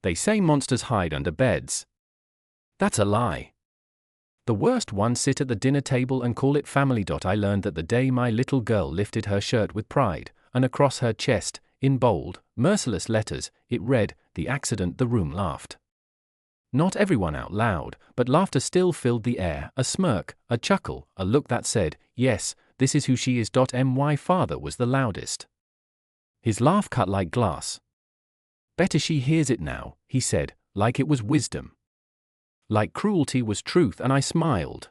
They say monsters hide under beds. That's a lie. The worst ones sit at the dinner table and call it family. I learned that the day my little girl lifted her shirt with pride, and across her chest, in bold, merciless letters, it read, "The accident." The room laughed. Not everyone out loud, but laughter still filled the air, a smirk, a chuckle, a look that said, "Yes, this is who she is." My father was the loudest. His laugh cut like glass. "Better she hears it now," he said, like it was wisdom. Like cruelty was truth, and I smiled.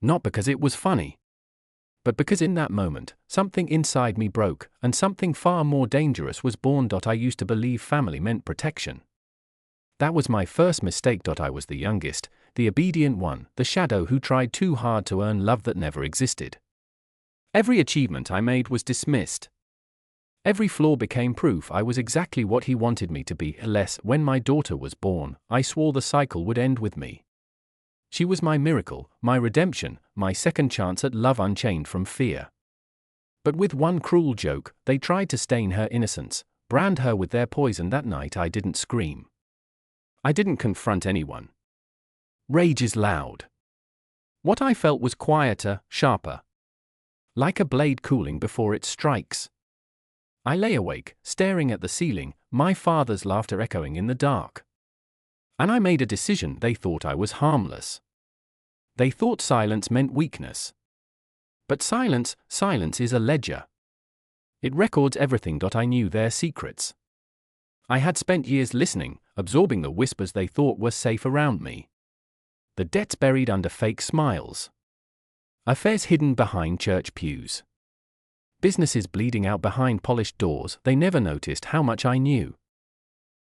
Not because it was funny, but because in that moment, something inside me broke, and something far more dangerous was born. I used to believe family meant protection. That was my first mistake. I was the youngest, the obedient one, the shadow who tried too hard to earn love that never existed. Every achievement I made was dismissed. Every flaw became proof I was exactly what he wanted me to be. Alas, when my daughter was born, I swore the cycle would end with me. She was my miracle, my redemption, my second chance at love unchained from fear. But with one cruel joke, they tried to stain her innocence, brand her with their poison. That night I didn't scream. I didn't confront anyone. Rage is loud. What I felt was quieter, sharper. Like a blade cooling before it strikes. I lay awake, staring at the ceiling, my father's laughter echoing in the dark. And I made a decision. They thought I was harmless. They thought silence meant weakness. But silence is a ledger. It records everything. I knew their secrets. I had spent years listening, absorbing the whispers they thought were safe around me. The debts buried under fake smiles. Affairs hidden behind church pews. Businesses bleeding out behind polished doors. They never noticed how much I knew.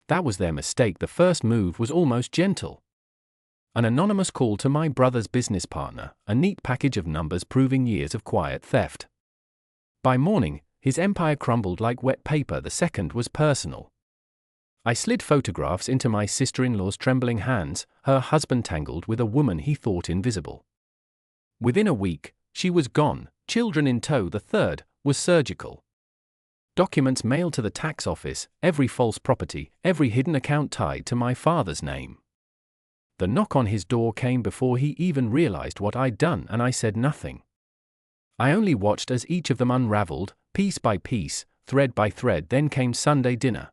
That was their mistake. The first move was almost gentle. An anonymous call to my brother's business partner, a neat package of numbers proving years of quiet theft. By morning, his empire crumbled like wet paper. The second was personal. I slid photographs into my sister-in-law's trembling hands, her husband tangled with a woman he thought invisible. Within a week, she was gone, children in tow. The third was surgical. Documents mailed to the tax office, every false property, every hidden account tied to my father's name. The knock on his door came before he even realized what I'd done, and I said nothing. I only watched as each of them unraveled, piece by piece, thread by thread. Then came Sunday dinner.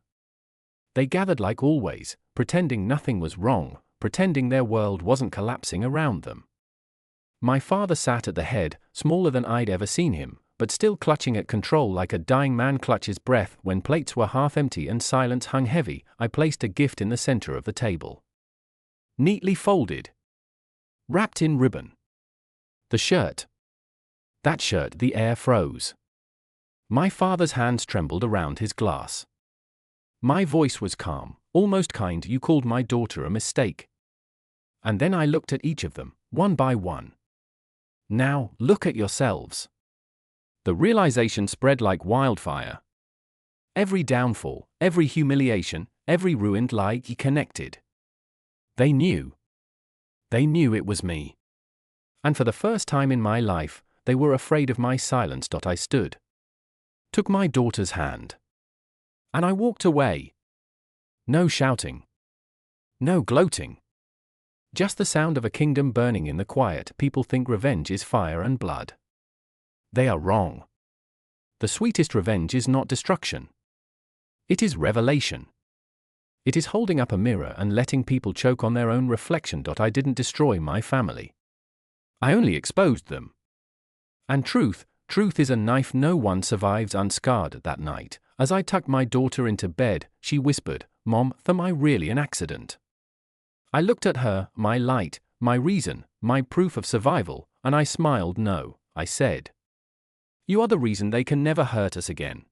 They gathered like always, pretending nothing was wrong, pretending their world wasn't collapsing around them. My father sat at the head, smaller than I'd ever seen him, but still clutching at control like a dying man clutches breath. When plates were half empty and silence hung heavy, I placed a gift in the center of the table. Neatly folded. Wrapped in ribbon. The shirt. That shirt. The air froze. My father's hands trembled around his glass. My voice was calm, almost kind. "You called my daughter a mistake." And then I looked at each of them, one by one. "Now, look at yourselves." The realization spread like wildfire. Every downfall, every humiliation, every ruined lie connected. They knew. They knew it was me. And for the first time in my life, they were afraid of my silence. I stood. Took my daughter's hand. And I walked away. No shouting. No gloating. Just the sound of a kingdom burning in the quiet. People think revenge is fire and blood. They are wrong. The sweetest revenge is not destruction. It is revelation. It is holding up a mirror and letting people choke on their own reflection. I didn't destroy my family. I only exposed them. And truth is a knife. No one survives unscarred. That night, as I tucked my daughter into bed, she whispered, "Mom, am I really an accident?" I looked at her, my light, my reason, my proof of survival, and I smiled. "No," I said. "You are the reason they can never hurt us again."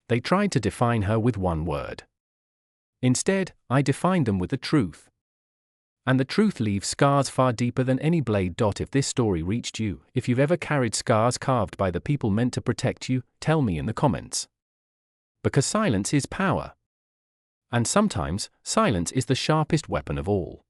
They tried to define her with one word. Instead, I defined them with the truth. And the truth leaves scars far deeper than any blade. If this story reached you, if you've ever carried scars carved by the people meant to protect you, tell me in the comments. Because silence is power. And sometimes, silence is the sharpest weapon of all.